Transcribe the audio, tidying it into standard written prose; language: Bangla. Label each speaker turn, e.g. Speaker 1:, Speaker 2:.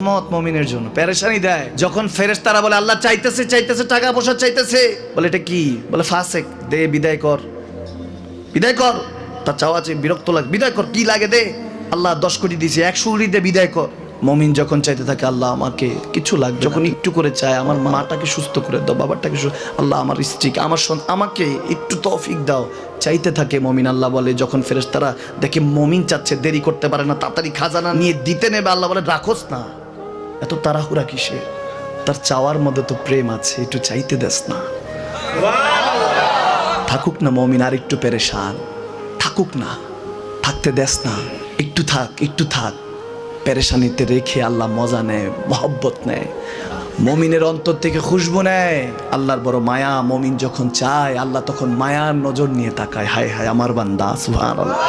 Speaker 1: মত মুমিনের জন্য পেরেশানি দেয় যখন ফেরেশতারা বলে আল্লাহ চাইতেছে চাইতেছে টাকা পয়সা চাইতেছে, বলে এটা কি, বলে ফাসেক, দে বিদায় কর, বিদায় কর, তার চাওয়া আছে বিরক্ত লাগে, বিদায় কর, কি লাগে দে, আল্লাহ 10 কোটি দিয়েছে 100 কোটি দে বিদায় কর। মুমিন যখন চাইতে থাকে আল্লাহ আমাকে কিছু লাগবে, যখন একটু করে চায় আমার মাটাকে সুস্থ করে দাও, বাবাটাকে আল্লাহ আমার স্ত্রীকে আমার আমাকে একটু তৌফিক দাও, চাইতে থাকে মুমিন। আল্লাহ বলে যখন ফেরেশতারা দেখে মুমিন চাচ্ছে, দেরি করতে পারে না, তাড়াতাড়ি খাজানা নিয়ে দিতে নেবে, আল্লাহ বলে রাখোস না, এত তাড়াহুড়া কিসে, তার চাওয়ার মধ্যে তো প্রেম আছে, একটু চাইতে দেস না। থাকুক না মুমিন আর একটু পেরেশান, থাকুক না, থাকতে দেস না, একটু থাক, একটু থাক। পেরেশানিতে রেখে আল্লাহ মজা নেয়, মহব্বত নেয়, মুমিনের অন্তর থেকে খুশবু নেয়, আল্লাহর বড় মায়া। মুমিন যখন চায় আল্লাহ তখন মায়ার নজর নিয়ে তাকায়, হায় হায় আমার বান্দা, সুবহানাল্লাহ।